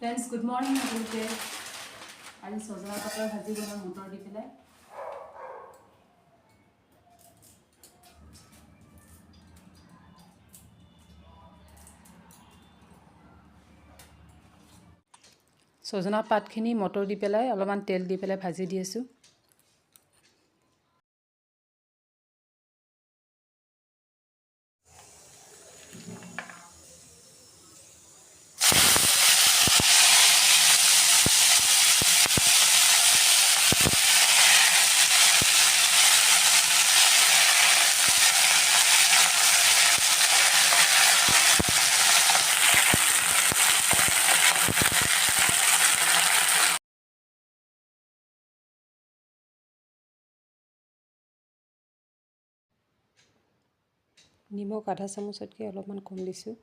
Friends, good morning. আজি সজনা পাতৰ ভাজি বনাম মটৰ দি পেলাই। সজনা পাতখিনি মটৰ দি পেলাই অলপমান তেল দি পেলাই ভাজি দি আছো। নিমখ আধা চামুচতকৈ অলপমান কম দিছোঁ।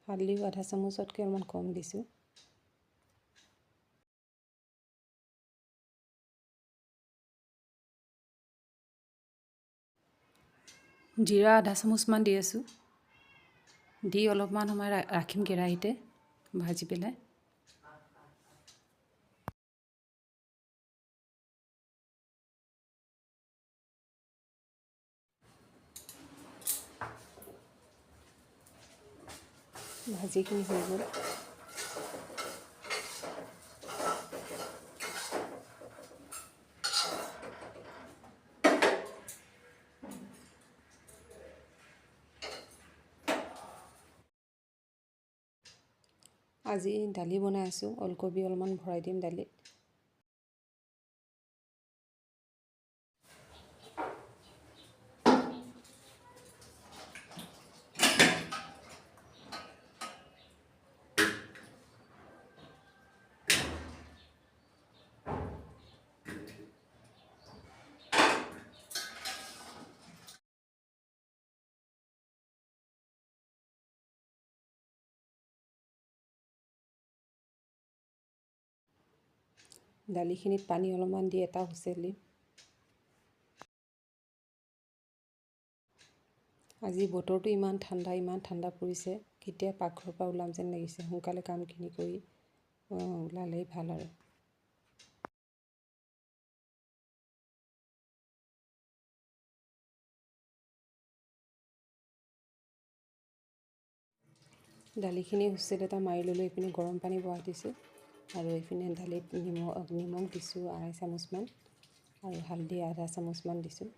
হালধিও আধা চামুচতকৈ অলপমান কম দিছোঁ। জিৰা আধা চামুচমান দি আছোঁ। দি অলপমান সময় ৰাখিম কেৰাহীতে ভাজি পেলাই। ভাজিখিনি হৈ গ'ল। আজি দালি বনাই আছোঁ। ওলকবি অলপমান ভৰাই দিম দালিত। দালিখিনিত পানী অলপমান দি এটা হুইচেল দিম। আজি বতৰটো ইমান ঠাণ্ডা পৰিছে। কেতিয়া পাকঘৰৰ পৰা ওলাম যেন লাগিছে। সোনকালে কামখিনি কৰি ওলালেই ভাল আৰু। দালিখিনি হুইচেল এটা মাৰি ল'লোঁ। এইপিনে গৰম পানী বহাই দিছোঁ আৰু এইপিনে দালিত নিমখ দিছোঁ 2.5 চামুচমান আৰু হালধি আধা চামুচমান দিছোঁ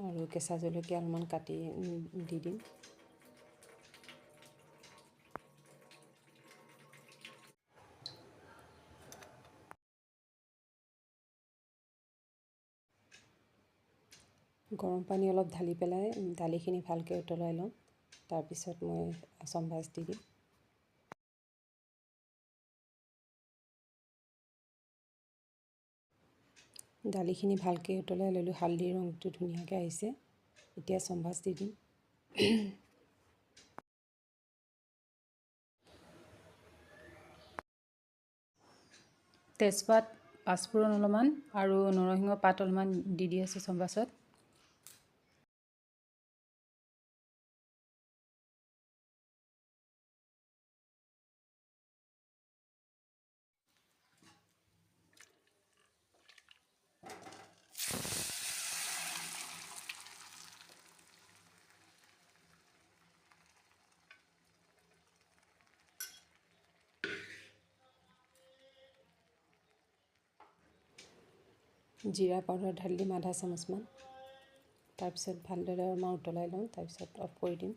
আৰু কেঁচা জলকীয়া অলপমান কাটি দি দিম। গৰম পানী অলপ ঢালি পেলাই দালিখিনি ভালকৈ উতলাই লওঁ। তাৰপিছত মই চম্ভাজ দি দিম। দালিখিনি ভালকৈ উতলাই ল'লোঁ। হালধিৰ ৰংটো ধুনীয়াকৈ আহিছে। এতিয়া চম্ভাজ দি দিম। তেজপাত, পাঁচফোৰণ অলপমান আৰু নৰসিংহ পাত অলপমান দি আছোঁ চম্ভাজত। জিৰা পাউডাৰ ঢালি দিম আধা চামুচমান। তাৰপিছত ভালদৰে মই উতলাই লওঁ। তাৰপিছত অফ কৰি দিম।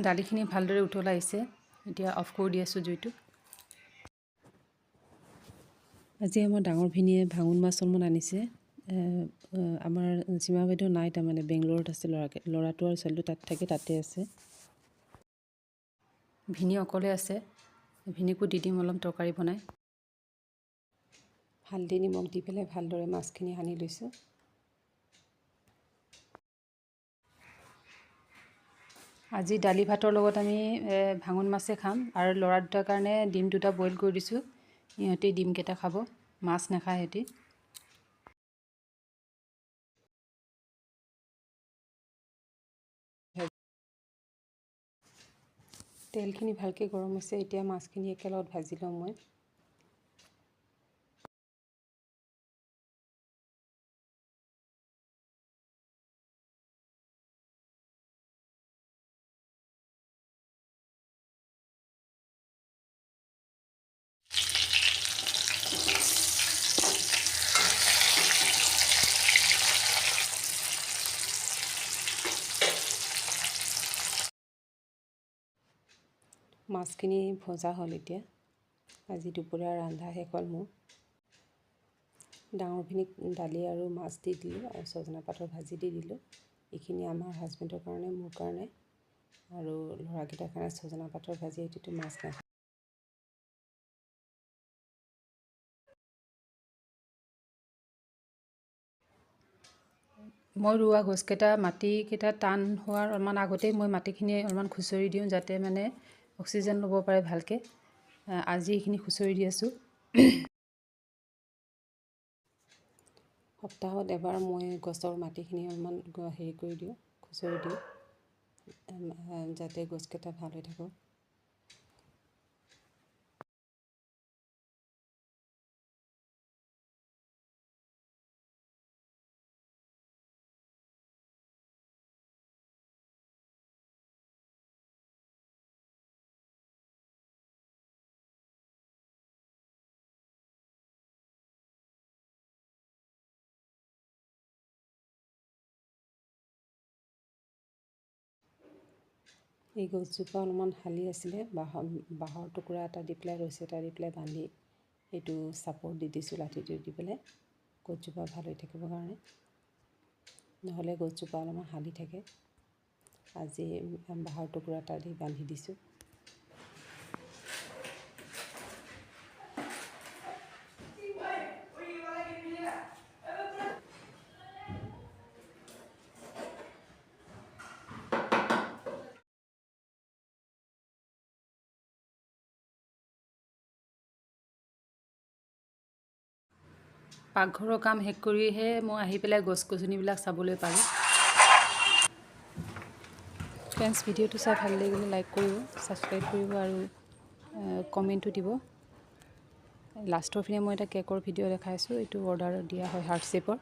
দালিখিনি ভালদৰে উতলাইছে। এতিয়া অফ কৰি দি আছোঁ জুইটো। আজি আমাৰ ডাঙৰ ভিনীয়ে ভাঙোন মাছ অলপমান আনিছে। আমাৰ সীমা বাইদেউ নাই, তাৰমানে বেংগলোৰত আছে। ল'ৰাটো আৰু ছোৱালীটো তাত থাকে, তাতে আছে। ভিনী অকলে আছে। ভিনীকো দি দিম অলপ তৰকাৰী বনাই। হালধি নিমখ দি পেলাই ভালদৰে মাছখিনি সানি লৈছোঁ। আজি দালি ভাতৰ লগত আমি ভাঙোন মাছে খাম আৰু ল'ৰা দুটাৰ কাৰণে ডিম 2টা বইল কৰি দিছোঁ। সিহঁতে ডিমকেইটা খাব, মাছ নাখায় সিহঁতি। তেলখিনি ভালকৈ গৰম হৈছে। এতিয়া মাছখিনি একেলগত ভাজি লওঁ মই। মাছখিনি ভজা হ'ল। এতিয়া আজি দুপৰীয়া ৰন্ধা শেষ হ'ল মোৰ। ডাঙৰখিনিক দালি আৰু মাছ দি দিলোঁ আৰু ছজনা পাতৰ ভাজি দি দিলোঁ। এইখিনি আমাৰ হাজবেণ্ডৰ কাৰণে, মোৰ কাৰণে আৰু ল'ৰাকেইটাৰ কাৰণে ছজনা পাতৰ ভাজি। এইটোতো মাছ নাখায়। মই ৰোৱা গছকেইটা মাটিকেইটা টান হোৱাৰ অলপমান আগতেই মই মাটিখিনি অলপমান খুচৰি দিওঁ, যাতে মানে অক্সিজেন ল'ব পাৰে ভালকৈ। আজি এইখিনি খুচৰি দি আছোঁ। সপ্তাহত এবাৰ মই গছৰ মাটিখিনি অলপমান হেৰি কৰি দিওঁ, খুচৰি দিওঁ, যাতে গছকেইটা ভাল হৈ থাকক। এই গছজোপা অলপমান হালি আছিলে, বাঁহৰ টুকুৰা এটা দি পেলাই, ৰছী এটা দি পেলাই বান্ধি এইটো চাপৰ্ট দি দিছোঁ, লাঠিটো দি পেলাই, গছজোপা ভাল হৈ থাকিবৰ কাৰণে। নহ'লে গছজোপা অলপমান হালি থাকে। আজি বাঁহৰ টুকুৰা এটা দি বান্ধি দিছোঁ। পাকঘৰৰ কাম শেষ কৰিহে মই আহি পেলাই গছ গছনিবিলাক চাবলৈ পাৰোঁ। ফ্ৰেণ্ডছ, ভিডিঅ'টো চাই ভাল লাগিলে লাইক কৰিব, ছাবস্ক্ৰাইব কৰিব আৰু কমেণ্টটো দিব। লাষ্টৰ পিনে মই এটা কেকৰ ভিডিঅ' দেখাইছোঁ। এইটো অৰ্ডাৰ দিয়া হয় হাৰ্ট শ্বেপৰ।